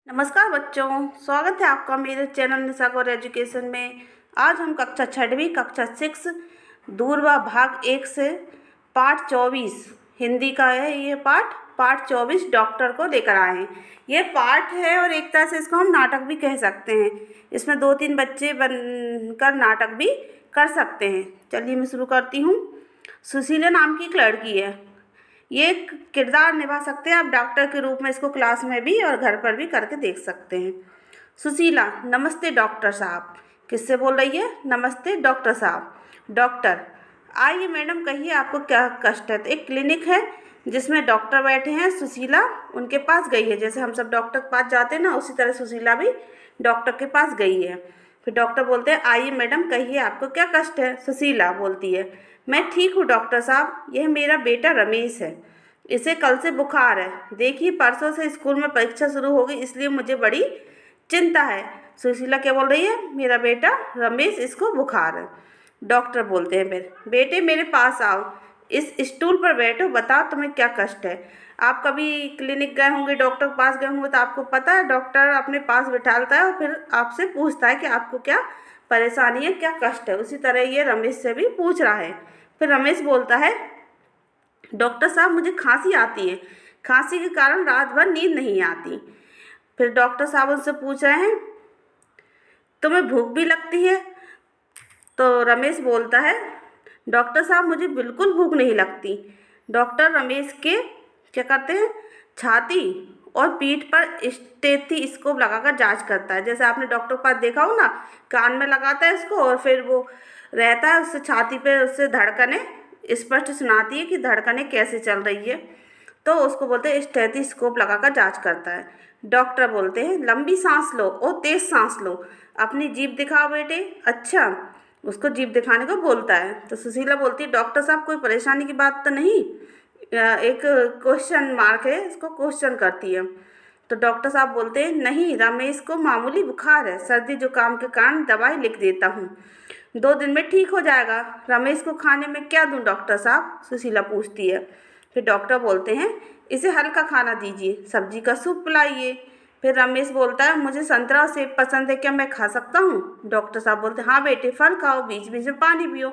नमस्कार बच्चों, स्वागत है आपका मेरे चैनल निशा गौर एजुकेशन में। आज हम कक्षा छठवीं कक्षा 6 दूरवा भाग 1 से पाठ 24 हिंदी का है। ये पाठ 24 डॉक्टर को लेकर आए हैं। ये पाठ है और एक तरह से इसको हम नाटक भी कह सकते हैं। इसमें 2-3 बच्चे बनकर नाटक भी कर सकते हैं। चलिए मैं शुरू करती हूँ। सुशीला नाम की एक लड़की है। ये एक किरदार निभा सकते हैं आप डॉक्टर के रूप में। इसको क्लास में भी और घर पर भी करके देख सकते हैं। सुशीला, नमस्ते डॉक्टर साहब। किससे बोल रही है? नमस्ते डॉक्टर साहब। डॉक्टर, आइए मैडम, कहिए आपको क्या कष्ट है। तो एक क्लिनिक है जिसमें डॉक्टर बैठे हैं। सुशीला उनके पास गई है। जैसे हम सब डॉक्टर के पास जाते हैं ना, उसी तरह सुशीला भी डॉक्टर के पास गई है। फिर डॉक्टर बोलते हैं, आइए मैडम, कहिए आपको क्या कष्ट है। सुशीला बोलती है, मैं ठीक हूँ डॉक्टर साहब। यह मेरा बेटा रमेश है। इसे कल से बुखार है। देखिए, परसों से स्कूल में परीक्षा शुरू होगी, इसलिए मुझे बड़ी चिंता है। सुशीला क्या बोल रही है? मेरा बेटा रमेश, इसको बुखार है। डॉक्टर बोलते हैं फिर, बेटे मेरे पास आओ, इस स्टूल पर बैठो, बताओ तुम्हें क्या कष्ट है। आप कभी क्लिनिक गए होंगे, डॉक्टर के पास गए होंगे, तो आपको पता है डॉक्टर अपने पास बिठाता है और फिर आपसे पूछता है कि आपको क्या परेशानी है, क्या कष्ट है। उसी तरह ये रमेश से भी पूछ रहा है। फिर रमेश बोलता है, डॉक्टर साहब मुझे खांसी आती है। खांसी के कारण रात भर नींद नहीं आती। फिर डॉक्टर साहब उनसे पूछ रहे हैं, तुम्हें भूख भी लगती है? तो रमेश बोलता है, डॉक्टर साहब मुझे बिल्कुल भूख नहीं लगती। डॉक्टर रमेश के क्या करते हैं, छाती और पीठ पर स्टेथोस्कोप लगाकर जांच करता है। जैसे आपने डॉक्टर के पास देखा हो ना, कान में लगाता है इसको और फिर वो रहता है, उससे छाती पे उससे धड़कने स्पष्ट सुनाती है कि धड़कनें कैसे चल रही है। तो उसको बोलते हैं स्टेथोस्कोप लगाकर जांच करता है। डॉक्टर बोलते हैं, लंबी सांस लो और तेज सांस लो, अपनी जीभ दिखाओ बेटे। अच्छा, उसको जीभ दिखाने को बोलता है। तो सुशीला बोलती है, डॉक्टर साहब कोई परेशानी की बात तो नहीं? एक क्वेश्चन मार्क है, इसको क्वेश्चन करती है। तो डॉक्टर साहब बोलते हैं, नहीं, रमेश को मामूली बुखार है, सर्दी जुकाम के कारण दवाई लिख देता हूँ, 2 दिन में ठीक हो जाएगा। रमेश को खाने में क्या दूँ डॉक्टर साहब? सुशीला पूछती है। फिर डॉक्टर बोलते हैं, इसे हल्का खाना दीजिए, सब्जी का सूप पिलाइए। फिर रमेश बोलता है, मुझे संतरा और सेब पसंद है, क्या मैं खा सकता हूँ? डॉक्टर साहब बोलते हैं, हाँ बेटे, फल खाओ, बीच बीच में पानी पियो।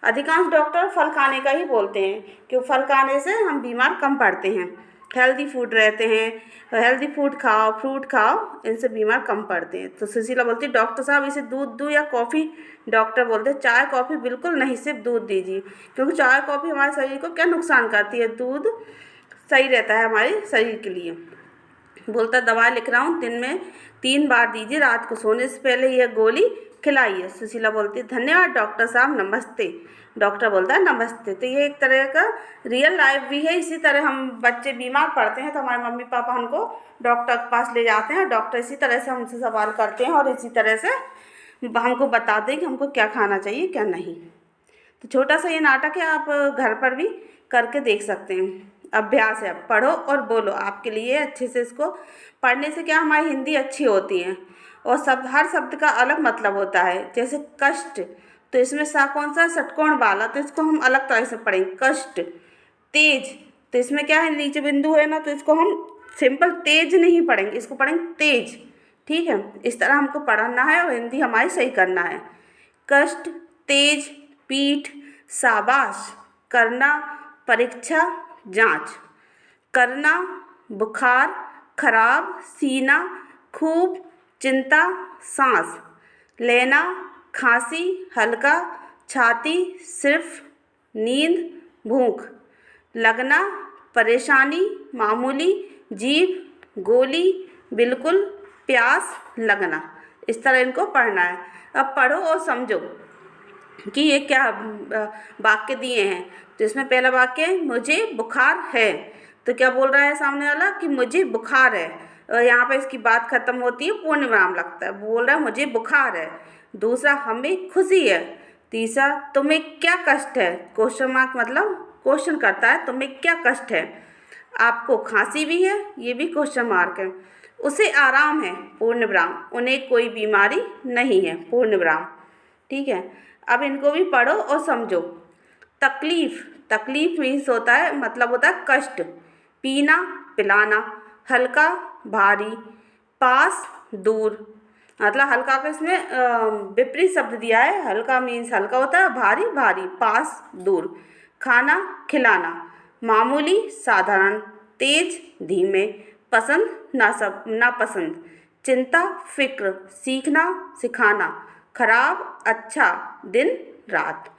अधिकांश डॉक्टर फल खाने का ही बोलते हैं, क्योंकि फल खाने से हम बीमार कम पड़ते हैं, हेल्दी फूड रहते हैं। हेल्दी फूड खाओ, फ्रूट खाओ, इनसे बीमार कम पड़ते हैं। तो सुशीला बोलती है, डॉक्टर साहब इसे दूध दूँ या कॉफ़ी? डॉक्टर बोलते हैं, चाय कॉफ़ी बिल्कुल नहीं, सिर्फ दूध दीजिए, क्योंकि चाय कॉफ़ी हमारे शरीर को क्या नुकसान करती है, दूध सही रहता है हमारे शरीर के लिए। बोलता, दवा लिख रहा हूँ, दिन में 3 बार दीजिए, रात को सोने से पहले यह गोली खिलाइए। सुशीला बोलती है, धन्यवाद डॉक्टर साहब, नमस्ते। डॉक्टर बोलता है, नमस्ते। तो ये एक तरह का रियल लाइफ भी है। इसी तरह हम बच्चे बीमार पड़ते हैं तो हमारे मम्मी पापा हमको डॉक्टर के पास ले जाते हैं। डॉक्टर इसी तरह से हमसे सवाल करते हैं और इसी तरह से हमको बताते हैं कि हमको क्या खाना चाहिए, क्या नहीं। तो छोटा सा ये नाटक है, आप घर पर भी करके देख सकते हैं। अभ्यास है, पढ़ो और बोलो, आपके लिए अच्छे से। इसको पढ़ने से क्या हमारी हिंदी अच्छी होती है और हर शब्द का अलग मतलब होता है। जैसे कष्ट, तो इसमें सा कौन सा, षटकोण वाला, तो इसको हम अलग तरह से पढ़ेंगे, कष्ट। तेज, तो इसमें क्या है, नीचे बिंदु है ना, तो इसको हम सिंपल तेज नहीं पढ़ेंगे, इसको पढ़ेंगे तेज। ठीक है, इस तरह हमको पढ़ना है और हिंदी हमारी सही करना है। कष्ट, तेज, पीठ, शाबाश, करना, परीक्षा, जांच, करना, बुखार, खराब, सीना, खूब, चिंता, सांस, लेना, खांसी, हल्का, छाती, सिर्फ, नींद, भूख, लगना, परेशानी, मामूली, जीभ, गोली, बिल्कुल, प्यास, लगना। इस तरह इनको पढ़ना है। अब पढ़ो और समझो कि ये क्या वाक्य दिए हैं। तो इसमें पहला वाक्य है, मुझे बुखार है। तो क्या बोल रहा है सामने वाला कि मुझे बुखार है, और यहाँ पर इसकी बात खत्म होती है, पूर्ण विराम लगता है। बोल रहा है मुझे बुखार है। दूसरा, हमें खुशी है। तीसरा, तुम्हें क्या कष्ट है? क्वेश्चन मार्क मतलब क्वेश्चन करता है, तुम्हें क्या कष्ट है? आपको खांसी भी है, ये भी क्वेश्चन मार्क है। उसे आराम है, पूर्ण विराम। उन्हें कोई बीमारी नहीं है, पूर्ण विराम। ठीक है, अब इनको भी पढ़ो और समझो। तकलीफ, तकलीफ मीन्स होता है, मतलब होता है कष्ट। पीना, पिलाना, हल्का, भारी, पास, दूर, मतलब हल्का का इसमें विपरीत शब्द दिया है। हल्का मीन्स हल्का होता है, भारी भारी, पास दूर। खाना खिलाना, मामूली साधारण, तेज धीमे, पसंद नापसंद, चिंता फिक्र, सीखना सिखाना, खराब अच्छा, दिन रात।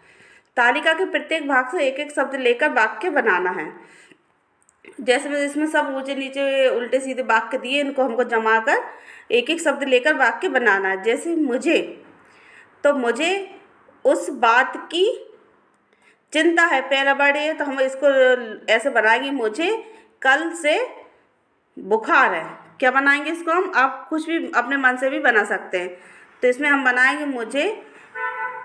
तालिका के प्रत्येक भाग से एक एक शब्द लेकर वाक्य बनाना है। जैसे इसमें सब ऊंचे नीचे उल्टे सीधे वाक्य दिए, इनको हमको जमा कर एक एक शब्द लेकर वाक्य बनाना है। जैसे मुझे, तो मुझे उस बात की चिंता है, पहला वर्ड है तो हम इसको ऐसे बनाएंगे, मुझे कल से बुखार है। क्या बनाएंगे इसको हम? आप कुछ भी अपने मन से भी बना सकते हैं। तो इसमें हम बनाएंगे मुझे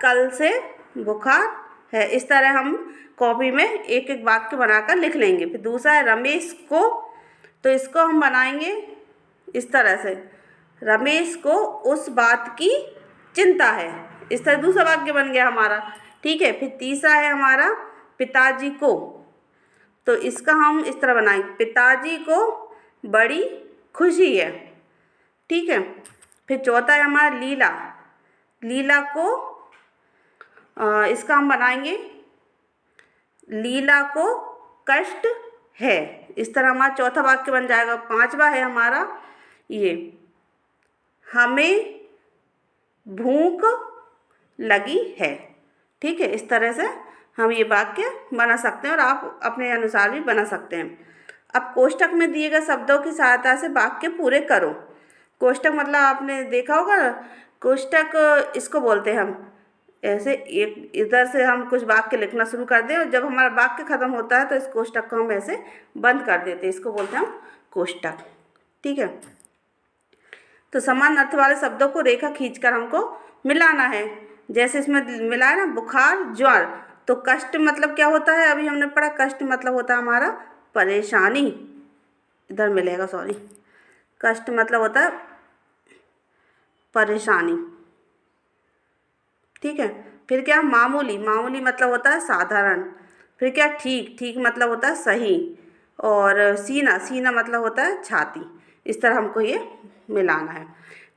कल से बुखार है। इस तरह हम कॉपी में एक एक वाक्य बनाकर लिख लेंगे। फिर दूसरा है रमेश को, तो इसको हम बनाएंगे इस तरह से, रमेश को उस बात की चिंता है। इस तरह दूसरा वाक्य बन गया हमारा, ठीक है। फिर तीसरा है हमारा पिताजी को, तो इसका हम इस तरह बनाएंगे, पिताजी को बड़ी खुशी है, ठीक है। फिर चौथा है हमारा लीला, लीला को इसका हम बनाएंगे, लीला को कष्ट है। इस तरह हमारा चौथा वाक्य बन जाएगा। पांचवा है हमारा ये, हमें भूख लगी है, ठीक है। इस तरह से हम ये वाक्य बना सकते हैं और आप अपने अनुसार भी बना सकते हैं। अब कोष्टक में दिए गए शब्दों की सहायता से वाक्य पूरे करो। कोष्टक मतलब आपने देखा होगा, कोष्टक इसको बोलते हैं हम, ऐसे एक इधर से हम कुछ वाक्य लिखना शुरू कर दें और जब हमारा वाक्य खत्म होता है तो इस कोष्टक को हम ऐसे बंद कर देते हैं, इसको बोलते हैं हम कोष्टक, ठीक है। तो समान अर्थ वाले शब्दों को रेखा खींचकर हमको मिलाना है। जैसे इसमें मिला है ना बुखार ज्वर, तो कष्ट मतलब क्या होता है, अभी हमने पढ़ा, कष्ट मतलब होता है हमारा परेशानी, इधर मिलेगा सॉरी, कष्ट मतलब होता है परेशानी, ठीक है। फिर क्या मामूली, मामूली मतलब होता है साधारण। फिर क्या ठीक, ठीक मतलब होता है सही। और सीना, सीना मतलब होता है छाती। इस तरह हमको ये मिलाना है।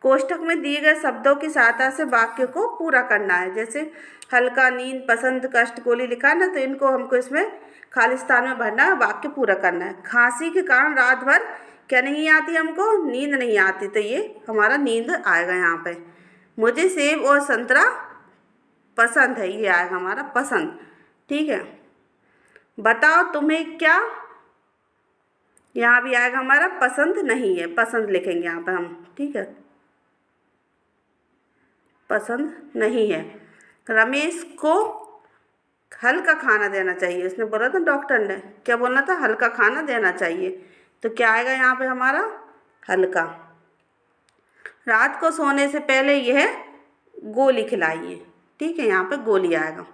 कोष्टक में दिए गए शब्दों की सहायता से वाक्य को पूरा करना है। जैसे हल्का, नींद, पसंद, कष्ट, गोली लिखा है ना, तो इनको हमको इसमें खाली स्थान में भरना है, वाक्य पूरा करना है। खांसी के कारण रात भर क्या नहीं आती हमको, नींद नहीं आती, तो ये हमारा नींद आएगा यहाँ पे। मुझे सेब और संतरा पसंद है, ये आएगा हमारा पसंद, ठीक है। बताओ तुम्हें क्या, यहाँ भी आएगा हमारा पसंद नहीं है, पसंद लिखेंगे यहाँ पे हम, ठीक है, पसंद नहीं है। रमेश को हल्का खाना देना चाहिए, उसने बोला था डॉक्टर ने, क्या बोलना था, हल्का खाना देना चाहिए, तो क्या आएगा यहाँ पे हमारा हल्का। रात को सोने से पहले यह गोली खिलाइए, ठीक है, यहाँ पे गोली आएगा।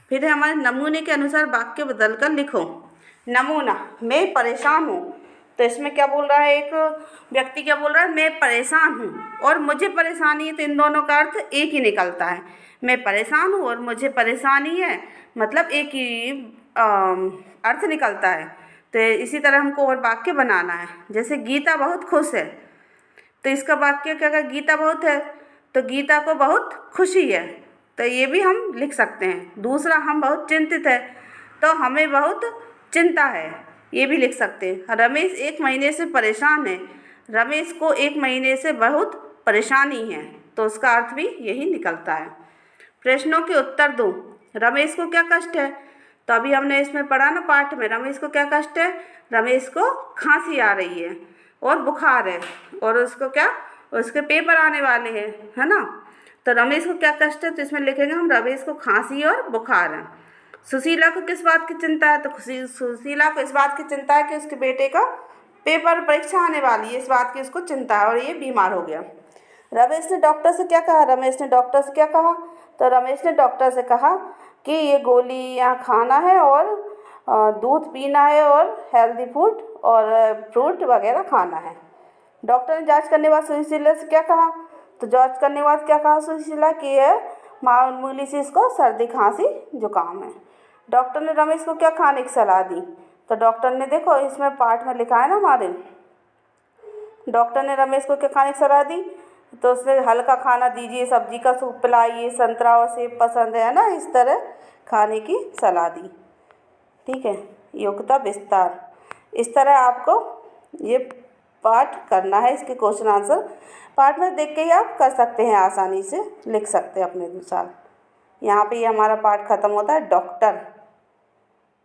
फिर हमारे नमूने के अनुसार वाक्य बदल कर लिखो। नमूना, मैं परेशान हूँ, तो इसमें क्या बोल रहा है, एक व्यक्ति क्या बोल रहा है, मैं परेशान हूँ और मुझे परेशानी है, तो इन दोनों का अर्थ एक ही निकलता है। मैं परेशान हूँ और मुझे परेशानी है, मतलब एक ही अर्थ निकलता है। तो इसी तरह हमको और वाक्य बनाना है। जैसे गीता बहुत खुश है, तो इसका वाक्य क्या है, गीता बहुत है, तो गीता को बहुत खुशी है, तो ये भी हम लिख सकते हैं। दूसरा, हम बहुत चिंतित है, तो हमें बहुत चिंता है, ये भी लिख सकते हैं। रमेश 1 महीने से परेशान है, रमेश को 1 महीने से बहुत परेशानी है, तो उसका अर्थ भी यही निकलता है। प्रश्नों के उत्तर दो। रमेश को क्या कष्ट है, तो अभी हमने इसमें पढ़ा ना पाठ में, रमेश को क्या कष्ट है, रमेश को खांसी आ रही है और बुखार है और उसको क्या, उसके पेपर आने वाले हैं, है ना। तो रमेश को क्या कष्ट है, तो इसमें लिखेंगे हम रमेश को खांसी और बुखार है। सुशीला को किस बात की चिंता है, तो सुशीला को इस बात की चिंता है कि उसके बेटे का पेपर परीक्षा आने वाली है, इस बात की उसको चिंता है और ये बीमार हो गया। रमेश ने डॉक्टर से क्या कहा, रमेश ने डॉक्टर से क्या कहा, तो रमेश ने डॉक्टर से कहा कि ये गोली यहाँ खाना है और दूध पीना है और हेल्दी फूड और फ्रूट वगैरह खाना है। डॉक्टर ने जांच करने के बाद सुशीला से क्या कहा, तो जांच करने के बाद क्या कहा सुशीला कि यह मामूली से इसको सर्दी खांसी जुकाम है। डॉक्टर ने रमेश को क्या खाने की सलाह दी, तो डॉक्टर ने, देखो इसमें पाठ में लिखा है ना हमारे, डॉक्टर ने रमेश को क्या खाने की सलाह दी? तो उसने हल्का खाना दीजिए, सब्जी का सूप पिलाइए, संतरा और सेब पसंद है ना, इस तरह खाने की सलाह दी। ठीक है, योग्यता विस्तार, इस तरह आपको ये पाठ करना है। इसके क्वेश्चन आंसर पाठ में देख के ही आप कर सकते हैं, आसानी से लिख सकते हैं अपने अनुसार। यहाँ पे ये हमारा पाठ खत्म होता है, डॉक्टर।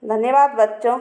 धन्यवाद बच्चों।